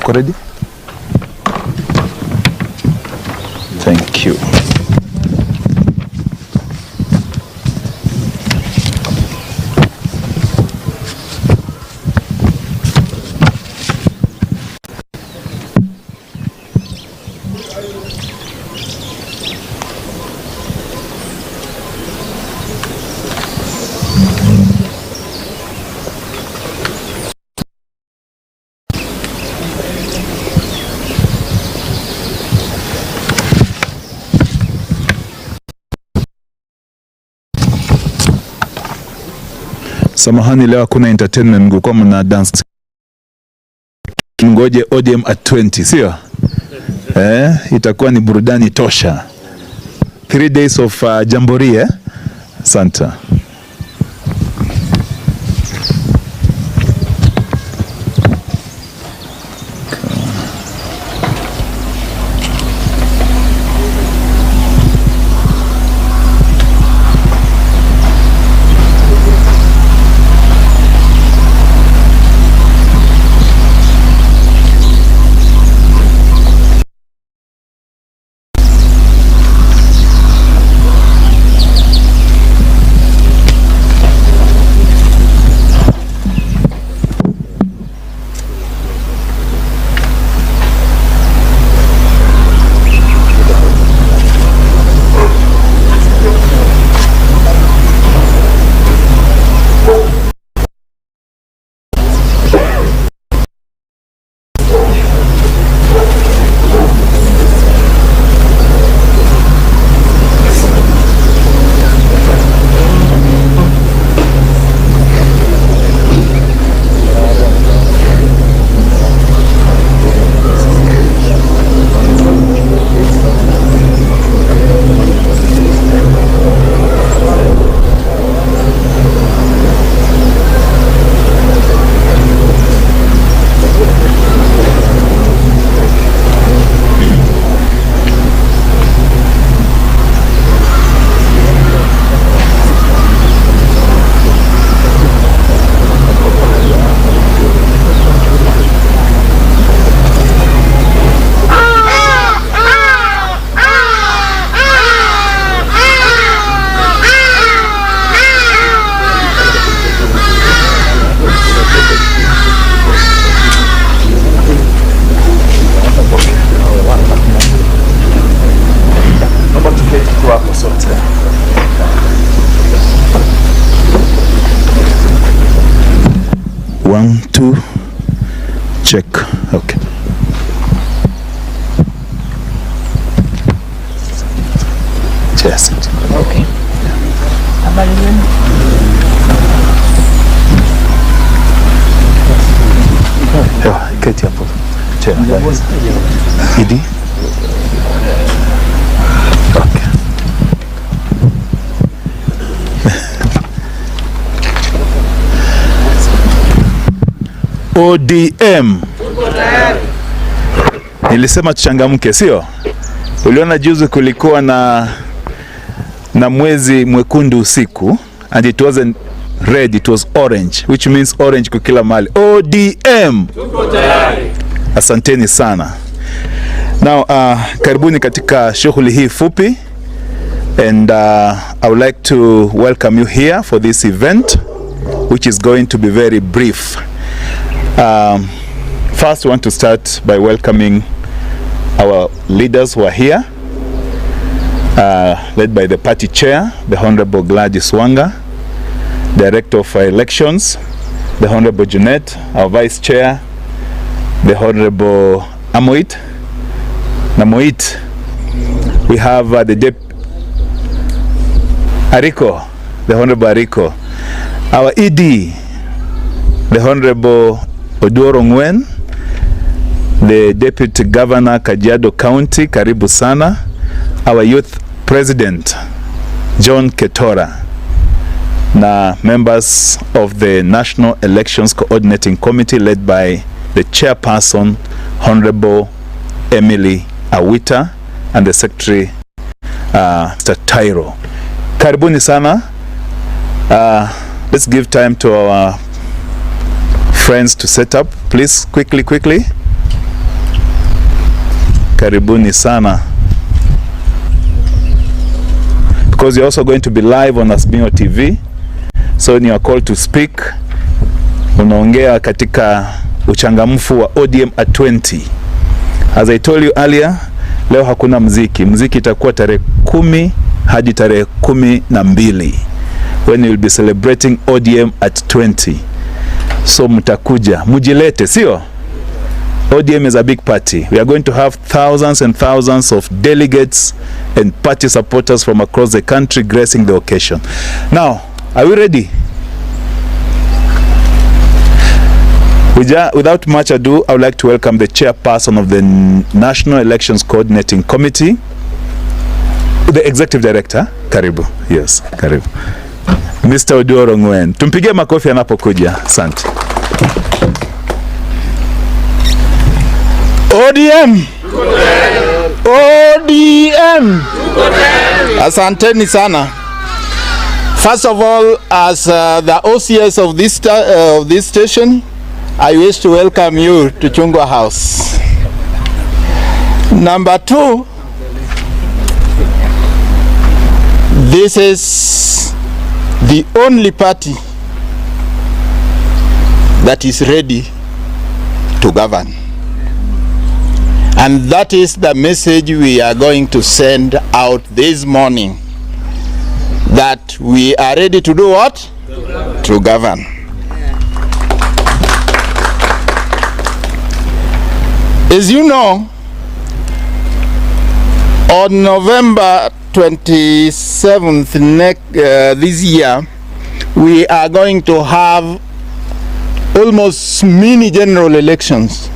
Mko ready? Thank you. Samahani, leo hakuna entertainment, mngekuwa mna dance. Ngoje ODM at 20, sio? Itakuwa ni burudani tosha. 3 days of jamboree, Santa. One, two, check. Okay. Cheers. Okay. Habari zenu? Keti hapo. Cheers. Idi. Okay. ODM. Nilisema tuchangamke, sio? Uliona juzi kulikuwa na mwezi mwekundu usiku, and it wasn't red, it was orange, which means orange kwa kila mahali. ODM. Tuko tayari. Asanteni sana. Now karibuni katika shughuli hii fupi, and I would like to welcome you here for this event, which is going to be very brief. First, I want to start by welcoming our leaders who are here, led by the party chair, the Honorable Gladys Wanga, Director of Elections, the Honorable Jeanette, our Vice Chair, the Honorable Namoit. We have the Ariko, the Honorable Ariko, our ED, the Honorable Odinga, the Deputy Governor Kajiado County, karibu sana, our Youth President John Ketora, na members of the National Elections Coordinating Committee led by the Chairperson Honorable Emily Awita and the Secretary Mr. Tyro. Karibuni sana. Let's give time to our friends to set up, please. Quickly. karibuni sana. Because you're also going to be live on Asbino TV. So when you are called to speak, unaongea katika uchangamfu wa ODM at 20. As I told you earlier, leo hakuna mziki. Mziki itakuwa tarehe 10 hadi tarehe 12 when you'll be celebrating ODM at 20. So mtakuja, mujilete, sio? ODM is a big party. We are going to have thousands and thousands of delegates and party supporters from across the country gracing the occasion. Now, are we ready? Without much ado, I would like to welcome the chairperson of the National Elections Coordinating Committee, the executive director. Karibu. Yes, karibu. Mr. Odoro Ngwen. Tumpigie makofi anapokuja. Asante. ODM. ODM. Asanteni sana. First of all, as the OCS of this station, I wish to welcome you to Chungwa House. Number 2, this is the only party that is ready to govern. And that is the message we are going to send out this morning. That we are ready to do what? To govern. As you know, on November 27th this year, we are going to have almost mini general elections.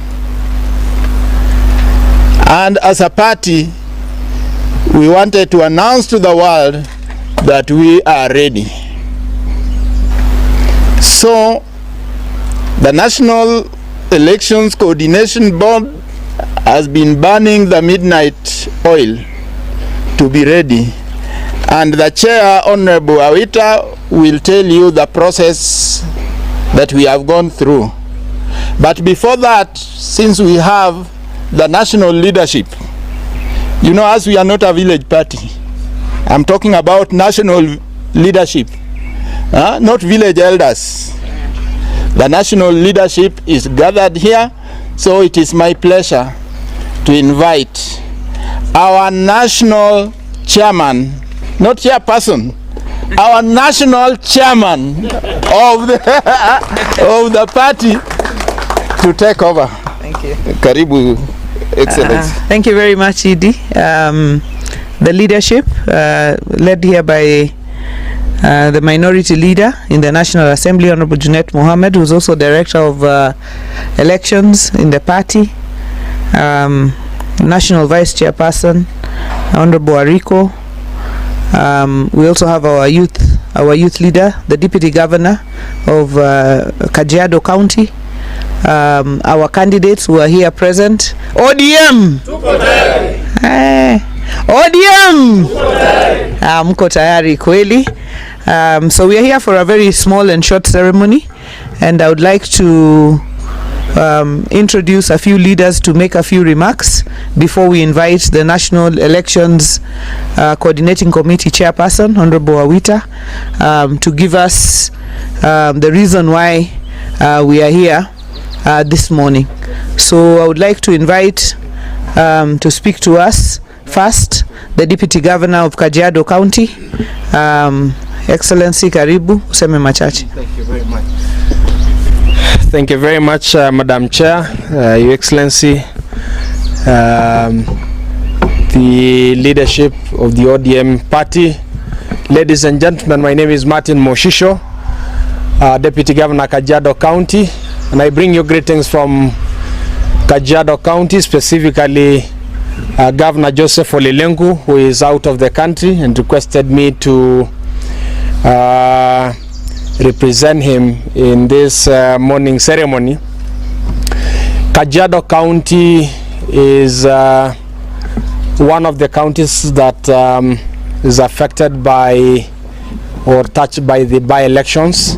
And as a party, we wanted to announce to the world that we are ready. So, the National Elections Coordination Board has been burning the midnight oil to be ready. And the chair, Honorable Awita, will tell you the process that we have gone through. But before that, since we have the national leadership, you know, as we are not a village party, I'm talking about national leadership, not village elders. The national leadership is gathered here, so it is my pleasure to invite our national chairman, not chairperson, our national chairman of the party to take over. Thank you. Karibu, Excellency. Thank you very much, Edie. The leadership, led here by the minority leader in the National Assembly, Honorable Junet Mohammed, who is also Director of Elections in the party, National Vice Chairperson, Honorable Ariko. We also have our youth leader, the Deputy Governor of Kajiado County, our candidates who are here present. ODM! ODM! Mko tayari kweli? So we are here for a very small and short ceremony, and I would like to introduce a few leaders to make a few remarks before we invite the National Elections Coordinating Committee Chairperson, Honorable Awita, to give us the reason why we are here this morning. So I would like to invite to speak to us first the Deputy Governor of Kajiado County, Excellency, karibu useme machache. Thank you very much. Thank you very much, Madam Chair, Your Excellency, the leadership of the ODM party. Ladies and gentlemen, my name is Martin Moshisho, Deputy Governor Kajiado County, and I bring you greetings from Kajiado County, specifically Governor Joseph Olilengu, who is out of the country and requested me to represent him in this morning ceremony. Kajiado County is one of the counties that is affected by or touched by the by-elections,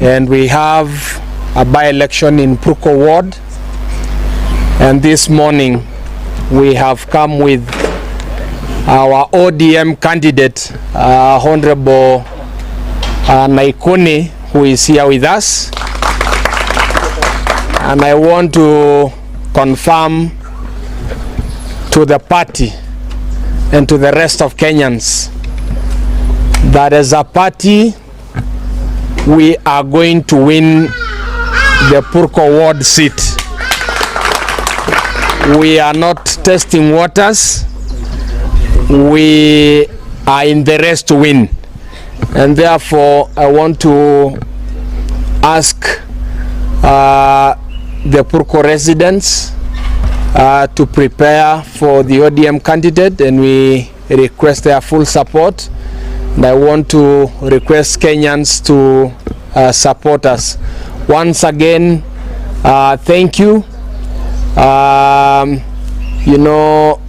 and we have a by-election in Pruko Ward, and this morning we have come with our ODM candidate, Honorable Naikuni, who is here with us. And I want to confirm to the party and to the rest of Kenyans that as a party, we are going to win the Purko ward seat. We are not testing waters. We are in the race to win. And therefore, I want to ask the Purko residents to prepare for the ODM candidate, and we request their full support. And I want to request Kenyans to support us. Once again, thank you. You know,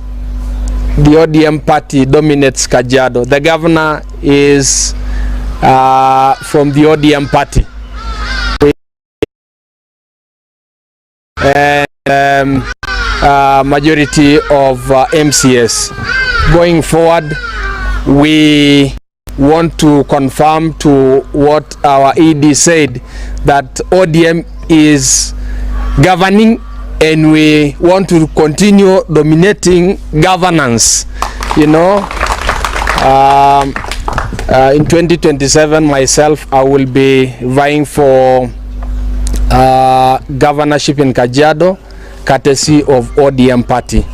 the ODM party dominates Kajiado. The governor is from the ODM party. And majority of MCS. Going forward, we want to confirm to what our ED said, that ODM is governing, and we want to continue dominating governance. You know, in 2027, myself, I will be vying for governorship in Kajiado, courtesy of ODM party.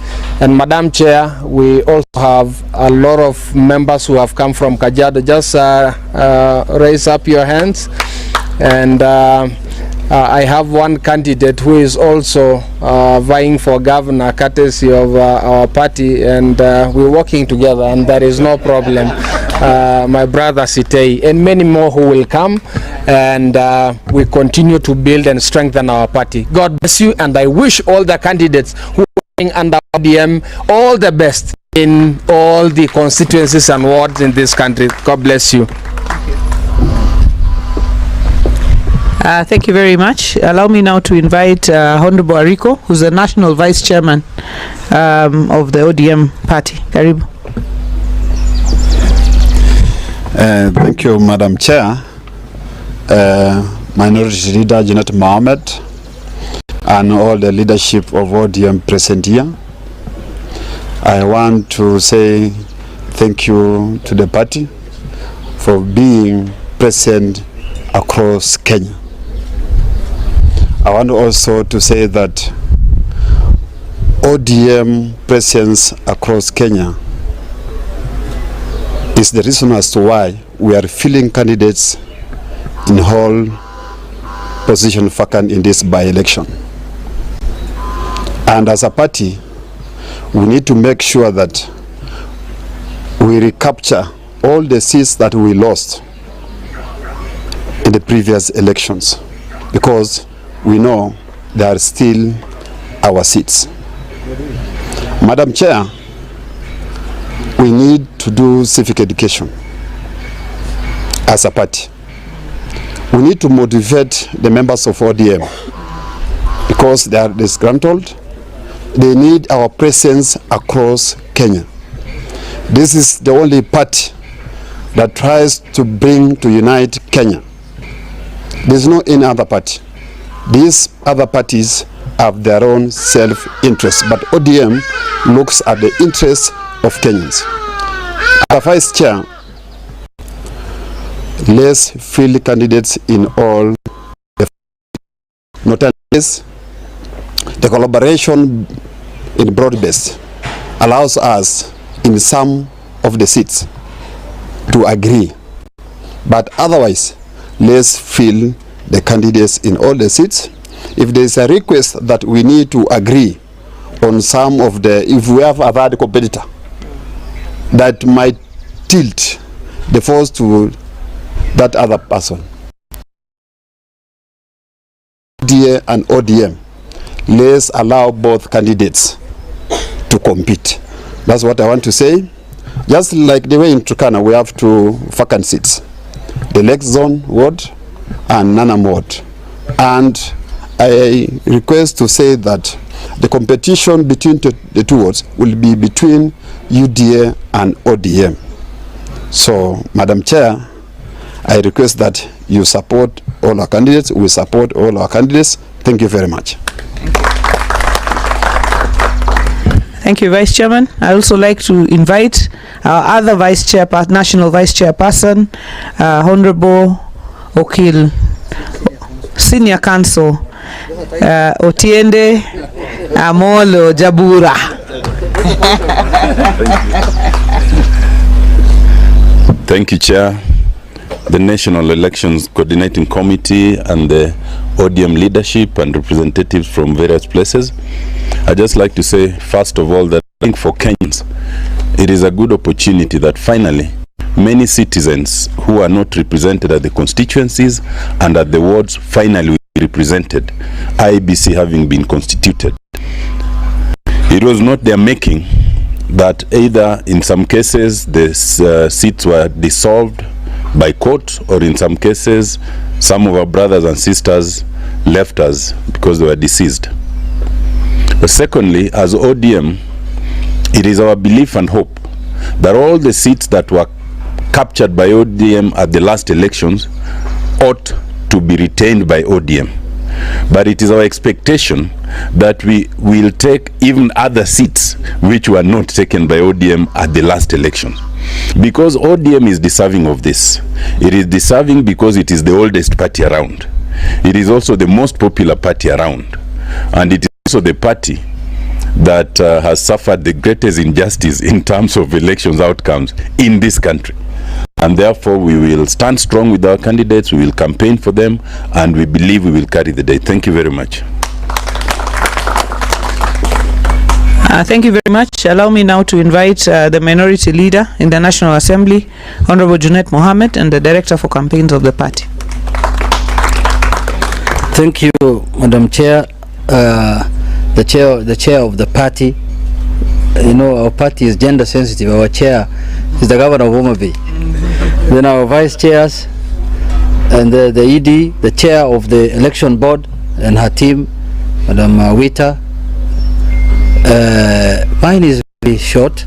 And Madam Chair, we also have a lot of members who have come from Kajiado. Just raise up your hands. And I have one candidate who is also vying for governor, courtesy of our party, and we're working together, and there is no problem. My brother Sitei, and many more who will come, and we continue to build and strengthen our party. God bless you, and I wish all the candidates who are under ODM all the best in all the constituencies and wards in this country. God bless you. Thank you very much. Allow me now to invite Honorable Ariko, who's the National Vice Chairman of the ODM party. Karibu. Thank you, Madam Chair. Minority Leader Janet Mohammed and all the leadership of ODM present here. I want to say thank you to the party for being present across Kenya. I want also to say that ODM presence across Kenya is the reason as to why we are filling candidates in all position vacant in this by-election. And as a party, we need to make sure that we recapture all the seats that we lost in the previous elections, because we know they are still our seats. Madam Chair, we need to do civic education as a party. We need to motivate the members of ODM because they are disgruntled. They need our presence across Kenya. This is the only party that tries to unite Kenya. There's no any other party. These other parties have their own self-interest, but ODM looks at the interests of Kenyans. As Vice Chair, let's field candidates in all the not unless the collaboration in broad-based allows us in some of the seats to agree, but otherwise let's fill the candidates in all the seats. If there is a request that we need to agree on some of the, if we have a third competitor that might tilt the force to that other person, DA and ODM, let's allow both candidates to compete. That's what I want to say. Just like the way in Turkana we have 2 vacant seats, the Lake Zone ward and Nanam ward. And I request to say that the competition between the two wards will be between UDA and ODM. So, Madam Chair, I request that you support all our candidates. We support all our candidates. Thank you very much. Thank you, Vice Chairman. I also like to invite our other National Vice Chairperson, Honorable Okil, Senior Counsel, Otiende Amolo Jabura. Thank you, Chair. The National Elections Coordinating Committee and the ODM leadership and representatives from various places. I'd just like to say, first of all, that I think for Kenyans, it is a good opportunity that finally many citizens who are not represented at the constituencies and at the wards finally will be represented, IEBC having been constituted. It was not their making that either in some cases the seats were dissolved by court, or in some cases some of our brothers and sisters left us because they were deceased. But secondly, as ODM, it is our belief and hope that all the seats that were captured by ODM at the last elections ought to be retained by ODM. But it is our expectation that we will take even other seats which were not taken by ODM at the last election. Because ODM is deserving of this. It is deserving because it is the oldest party around. It is also the most popular party around. And it is also the party that has suffered the greatest injustice in terms of elections outcomes in this country. And therefore we will stand strong with our candidates, we will campaign for them, and we believe we will carry the day. Thank you very much. Thank you very much. Allow me now to invite the Minority Leader in the National Assembly, Honorable Junet Mohammed, and the Director for Campaigns of the party. Thank you, Madam Chair. The chair of the party. You know, our party is gender sensitive. Our chair is the Governor of Homa Bay. Then our vice chairs and the ED, the chair of the election board and her team, Madam Wita. Mine is very short,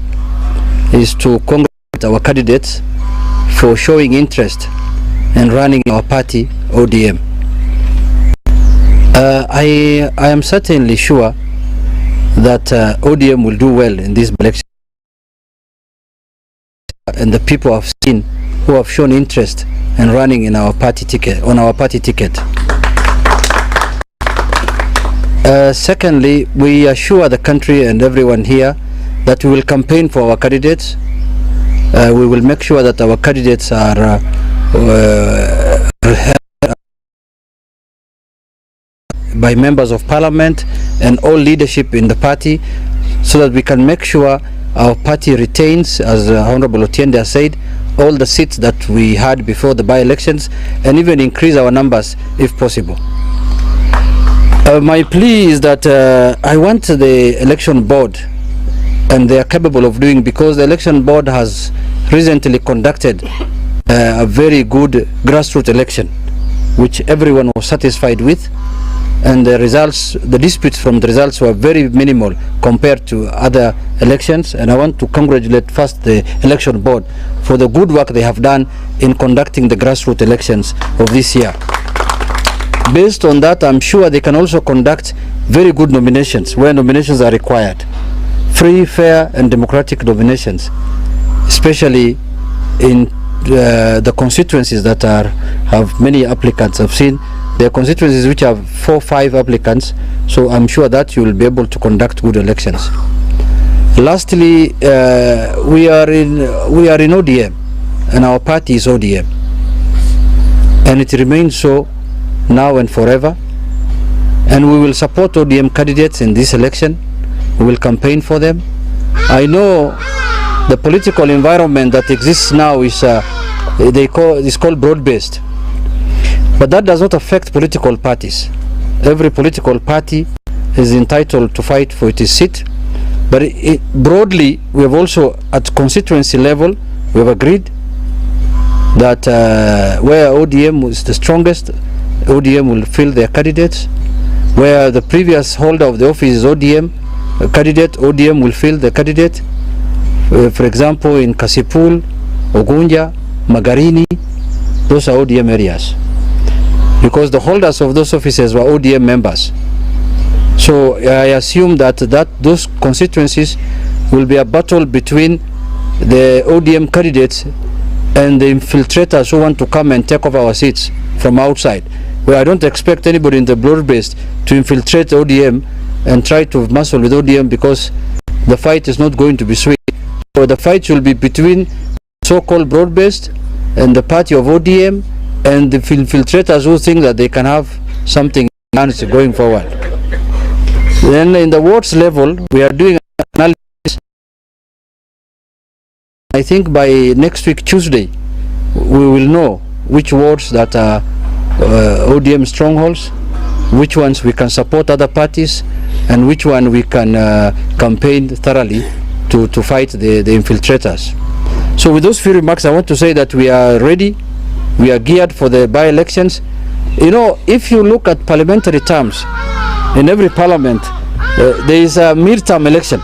is to congratulate our candidates for showing interest in running our party, ODM. I am certainly sure that ODM will do well in this election, and the people have seen who have shown interest in running in our party ticket, on our party ticket. Secondly, we assure the country and everyone here that we will campaign for our candidates. We will make sure that our candidates are by members of parliament and all leadership in the party, so that we can make sure our party retains, as Honorable Otiende said, all the seats that we had before the by-elections, and even increase our numbers if possible. My plea is that I want the election board, and they are capable of doing, because the election board has recently conducted a very good grassroots election, which everyone was satisfied with, and the results, the disputes from the results were very minimal compared to other elections. And I want to congratulate first the election board for the good work they have done in conducting the grassroots elections of this year. Based on that, I'm sure they can also conduct very good nominations where nominations are required. Free, fair and democratic nominations, especially in the constituencies that have many applicants. I've seen there are constituencies which have 4 or 5 applicants, so I'm sure that you will be able to conduct good elections. Lastly, we are in ODM, and our party is ODM, and it remains so now and forever, and we will support ODM candidates in this election. We will campaign for them. I know the political environment that exists now is called broad-based, but that does not affect political parties. Every political party is entitled to fight for its seat, but broadly, we have also at constituency level, we have agreed that where ODM is the strongest, ODM will fill their candidates, where the previous holder of the office is ODM candidate, ODM will fill the candidate. For example, in Kasipul, Ogunja, Magarini, those are ODM areas, because the holders of those offices were ODM members. So I assume that those constituencies will be a battle between the ODM candidates and the infiltrators who want to come and take over our seats from outside. Well, I don't expect anybody in the broad-based to infiltrate ODM and try to muscle with ODM, because the fight is not going to be sweet. So the fight will be between so-called broad-based and the party of ODM and the infiltrators who think that they can have something going forward. Then in the wards level, we are doing analysis. I think by next week Tuesday, we will know which wards that are ODM strongholds, which ones we can support other parties, and which one we can campaign thoroughly to fight the infiltrators. So with those few remarks, I want to say that we are ready, we are geared for the by-elections. You know, if you look at parliamentary terms, in every parliament, there is a midterm election.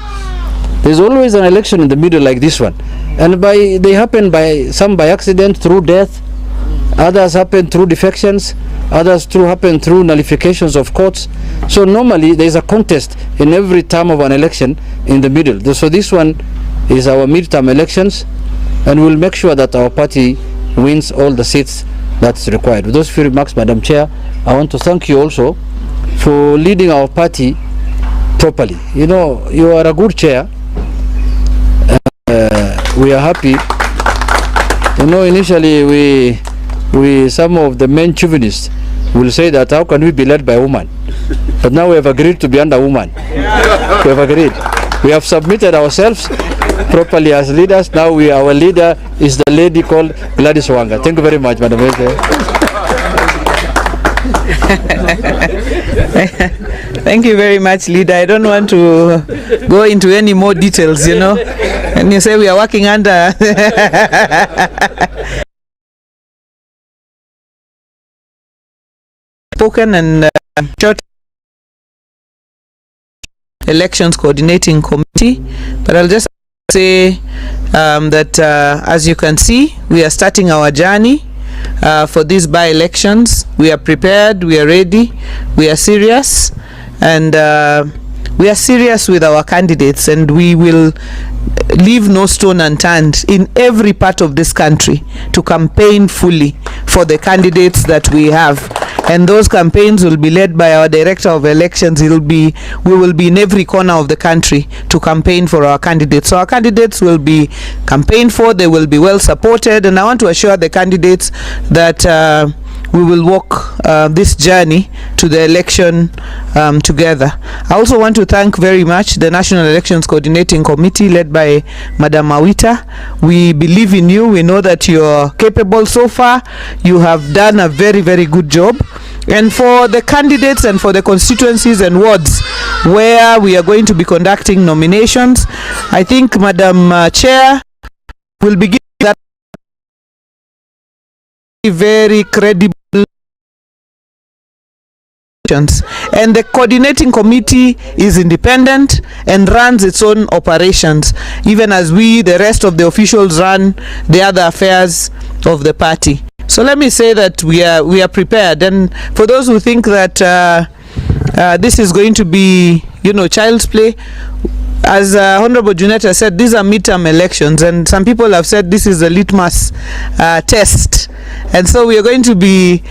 There's always an election in the middle like this one. And they happen some by accident, through death, others happen through defections, others happen through nullifications of courts. So normally there is a contest in every term of an election in the middle. So this one is our midterm elections, and we'll make sure that our party wins all the seats that's required. With those few remarks, Madam Chair, I want to thank you also for leading our party properly. You know, you are a good chair. We are happy. You know, initially we some of the men chauvinists will say that how can we be led by a woman? But now we have agreed to be under woman. We have agreed. We have submitted ourselves properly as leaders. Now our leader is the lady called Gladys Wanga. Thank you very much, Madam President. Thank you very much, leader. I don't want to go into any more details, you know. And you say we are working under spoken and short elections coordinating committee, but I'll just say that as you can see, we are starting our journey for these by-elections. We are prepared, we are ready, we are serious, and we are serious with our candidates, and we will leave no stone unturned in every part of this country to campaign fully for the candidates that we have. And those campaigns will be led by our director of elections. We will be in every corner of the country to campaign for our candidates. So our candidates will be campaigned for, they will be well supported, and I want to assure the candidates that we will walk this journey to the election together. I also want to thank very much the National Elections Coordinating Committee led by Madam Awita. We believe in you. We know that you're capable so far. You have done a very, very good job. And for the candidates and for the constituencies and wards where we are going to be conducting nominations, I think Madam Chair will be giving that very credible, and the coordinating committee is independent and runs its own operations, even as we, the rest of the officials, run the other affairs of the party. So let me say that we are prepared. And for those who think that this is going to be, you know, child's play, as Honorable Junetta said, these are midterm elections, and some people have said this is a litmus test. And so we are going to be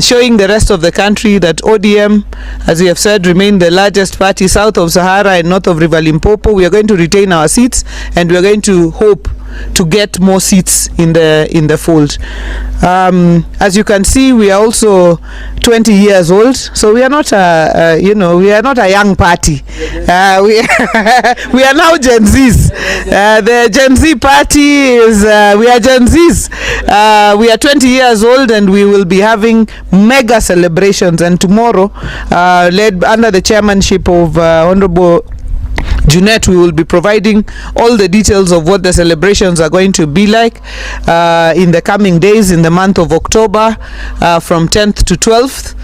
showing the rest of the country that ODM, as we have said, remain the largest party south of Sahara and north of River Limpopo. We are going to retain our seats, and we are going to hope to get more seats in the fold. As you can see, we are also 20 years old, so we are not we are not a young party. We are now Gen Zs. The Gen Z party is we are Gen Zs. We are 20 years old, and we will be having mega celebrations. And tomorrow, led under the chairmanship of Honorable Junet, we will be providing all the details of what the celebrations are going to be like in the coming days in the month of October from 10th to 12th.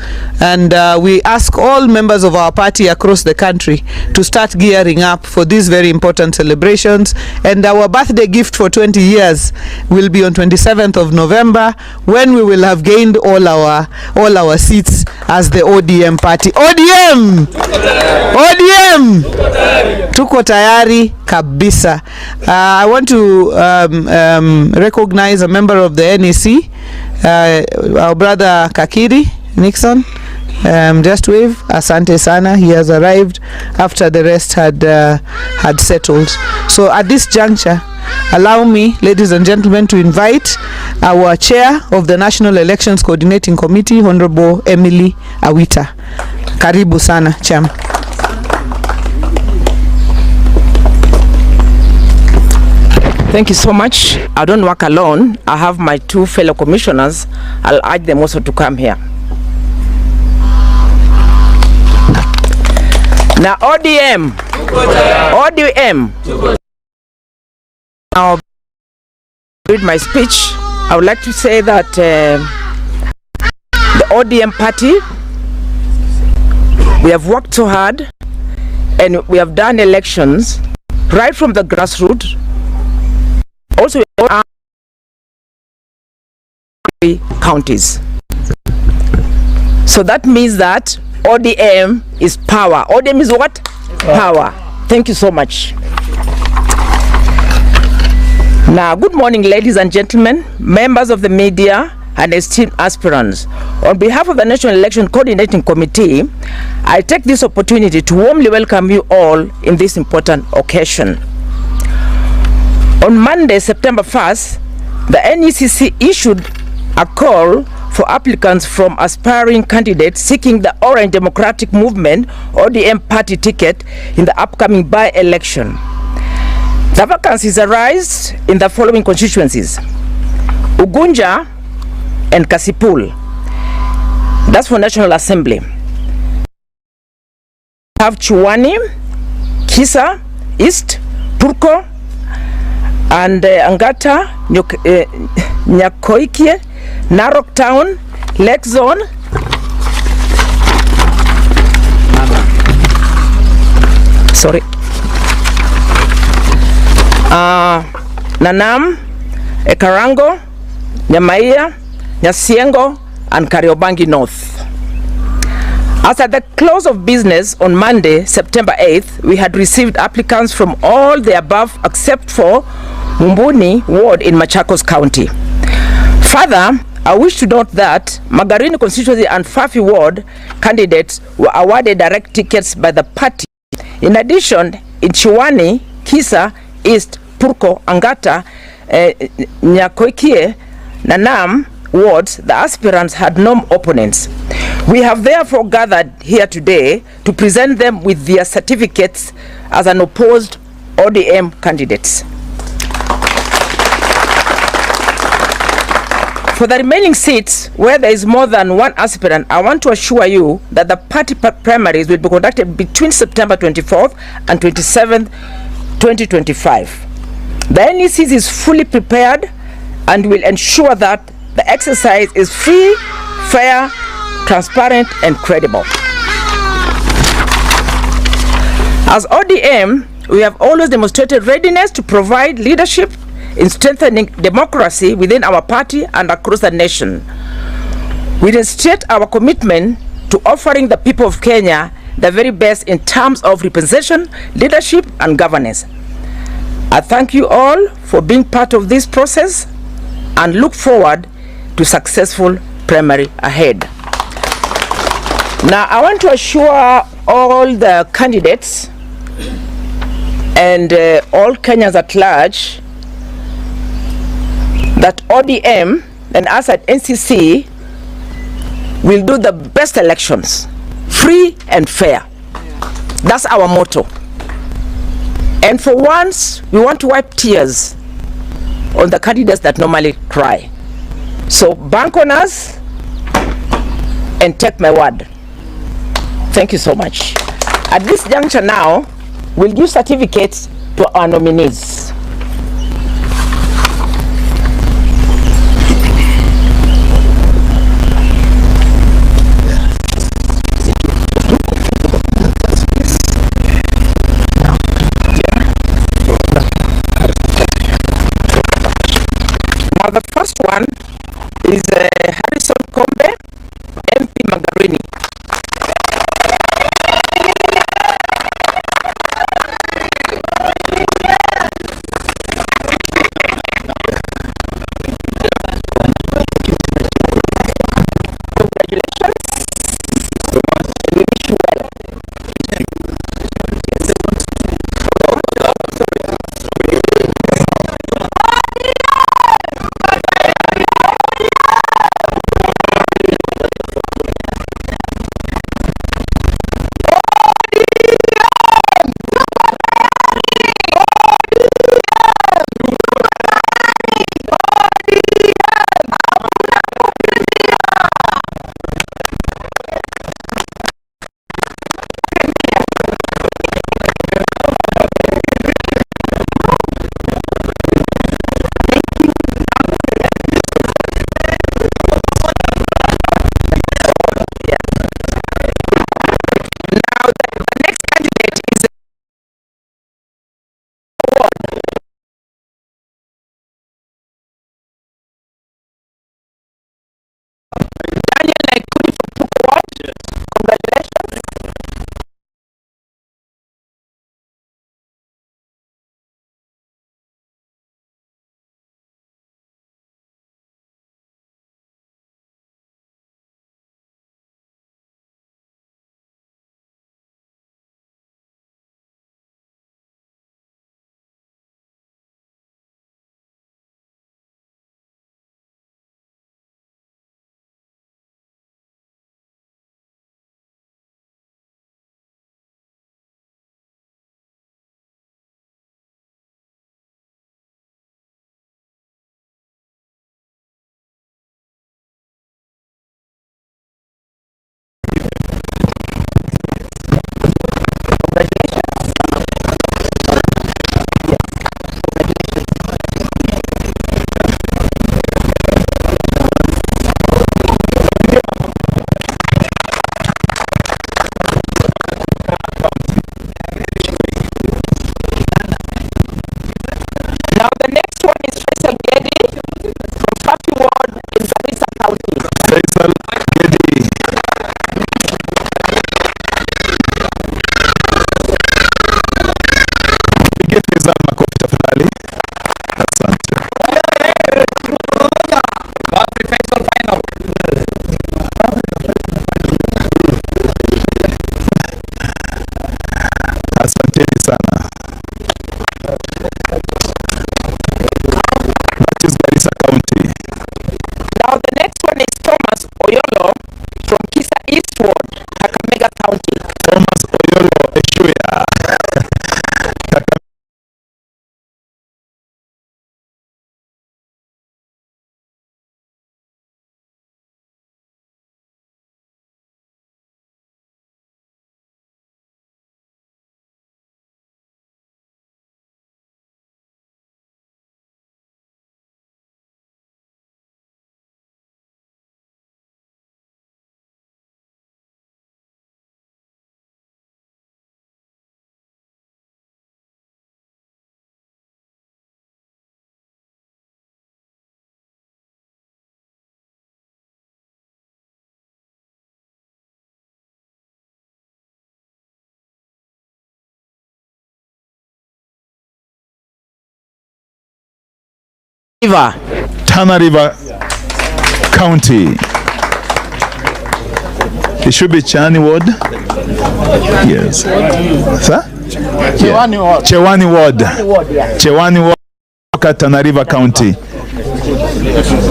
And we ask all members of our party across the country to start gearing up for these very important celebrations. And our birthday gift for 20 years will be on 27th of November, when we will have gained all our seats as the ODM party. ODM! ODM! Tuko tayari kabisa. I want to recognize a member of the NEC, our brother Kakiri Nixon. Just wave. Asante sana. He has arrived after the rest had settled. So at this juncture, allow me, ladies and gentlemen, to invite our chair of the National Elections Coordinating Committee, Honorable Emily Awita. Karibu sana, Chairman. Thank you so much. I don't work alone. I have my two fellow commissioners. I'll urge them also to come here. Now ODM. Now, with my speech, I would like to say that the ODM party, we have worked so hard and we have done elections right from the grassroots. Also, counties. So that means that ODM is power. ODM is what? Power. Thank you so much. Now, good morning, ladies and gentlemen, members of the media and esteemed aspirants. On behalf of the National Election Coordinating Committee, I take this opportunity to warmly welcome you all in this important occasion. On Monday, September 1st, the NECC issued a call for applicants from aspiring candidates seeking the Orange Democratic Movement ODM party ticket in the upcoming by-election. The vacancies arise in the following constituencies: Ugunja and Kasipul. That's for National Assembly. We have Chuani, Kisa, East, Turko, and Angata, Nyakoikie, Narok Town, Lake Zone, Nanam, Ekarango, Nyamaiya, Nyasiengo, and Kariobangi North. As at the close of business on Monday, September 8th, we had received applicants from all the above except for Mumbuni ward in Machakos County. Further, I wish to note that Magarini constituency and Fafi ward candidates were awarded direct tickets by the party. In addition, in Chiwani, Kisa, East, Purko, Angata, Nyakoikie, Nanam wards, the aspirants had no opponents. We have therefore gathered here today to present them with their certificates as unopposed ODM candidates. For the remaining seats where there is more than one aspirant, I want to assure you that the party primaries will be conducted between September 24th and 27th, 2025. The NEC is fully prepared and will ensure that the exercise is free, fair, transparent, and credible. As ODM, we have always demonstrated readiness to provide leadership in strengthening democracy within our party and across the nation. We demonstrate our commitment to offering the people of Kenya the very best in terms of representation, leadership, and governance. I thank you all for being part of this process and look forward to successful primary ahead. Now, I want to assure all the candidates and all Kenyans at large that ODM and us at NCC will do the best elections, free and fair. That's our motto. And for once, we want to wipe tears on the candidates that normally cry. So bank on us and take my word. Thank you so much. At this juncture now, will give certificates to our nominees. Now the first one is Harrison Kombe, MP Magarini. Asanteni sana. That is Garissa County. Now the next one is Thomas Oyolo from Kisa East Ward, Kakamega County. Thomas Oyolo Eshuya. Tana River County. It should be Chani Ward. Yes. Sir? Chewani Ward. Chewani Ward. Chewani Ward, Tana River County.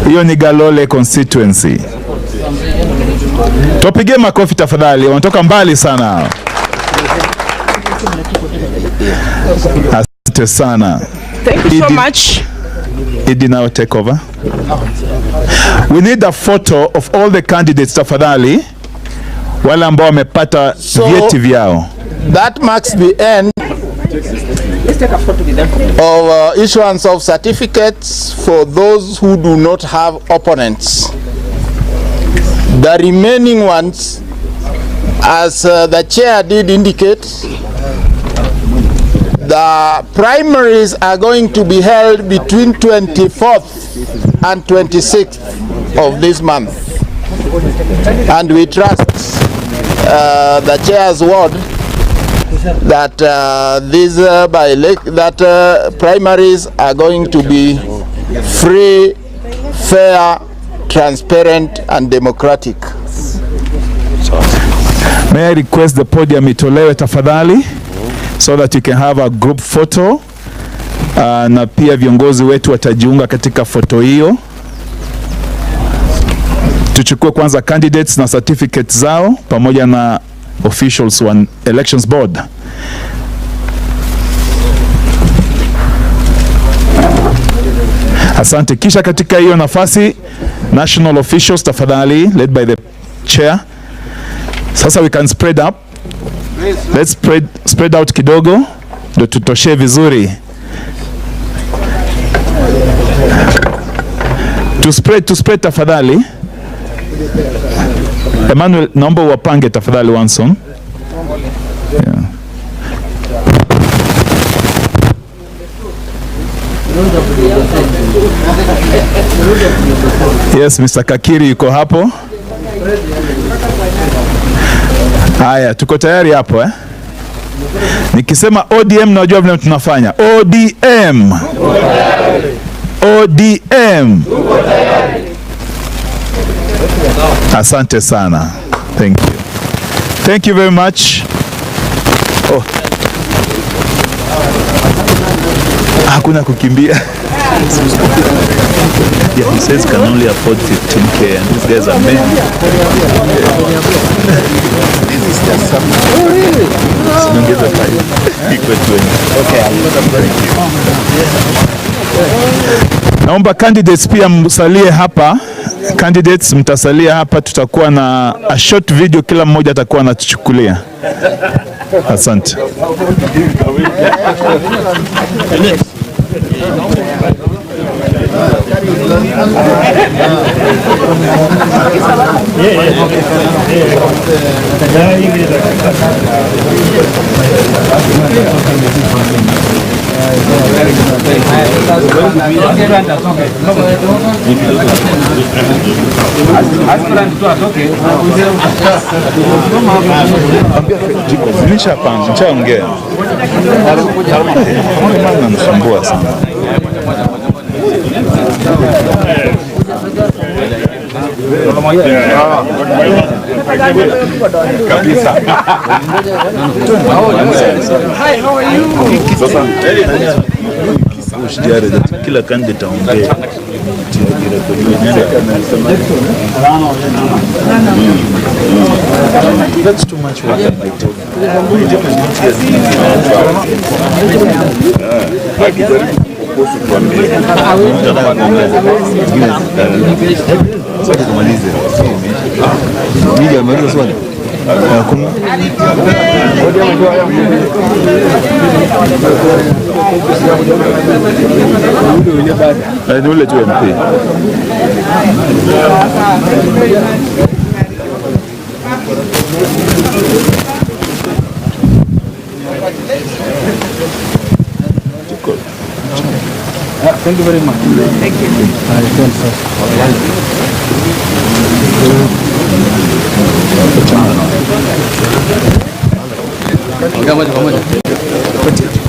Hiyo ni Galole constituency. Tupige makofi tafadhali, wanatoka mbali sana. Asante sana. Thank you so much. It did now take over. We need a photo of all the candidates tafadhali, wale ambao wamepata vyeti vyao. That marks the end of issuance of certificates for those who do not have opponents. The remaining ones, as the chair did indicate, the primaries are going to be held between 24th and 26th of this month. And we trust the chair's word that primaries are going to be free, fair, transparent and democratic. May I request the podium itolewe tafadhali, so that you can have a group photo, na pia viongozi wetu watajiunga katika foto hiyo. Tuchukue kwanza candidates na certificates zao pamoja na officials wa elections board. Asante. Kisha katika hiyo nafasi, national officials tafadhali, led by the chair. Sasa we can spread up. Let's spread out kidogo ndio tutoshe vizuri. To spread tafadhali. Emmanuel, naomba wapange tafadhali Wanson. Yeah. Yes, Mr. Kakiri yuko hapo. Haya, tuko tayari hapo eh? Nikisema ODM najua vile tunafanya. ODM. ODM. Asante sana. Thank you. Thank you very much. Oh. Hakuna kukimbia. Yeah, he says can only afford 15K and these guys are men. This is just some. Oh, really? Sinaongeza time. Equal 20. Okay, Naomba candidates pia msalie hapa. Candidates mtasalia hapa, tutakuwa na a short video, kila mmoja atakuwa anatuchukulia. Asante. Nishaongea. Namsumbua sana. Kabisa. Hi, how are you? Kila candidate aongee. That's too much work. Ule tu MP. Thank you very much. Thank you.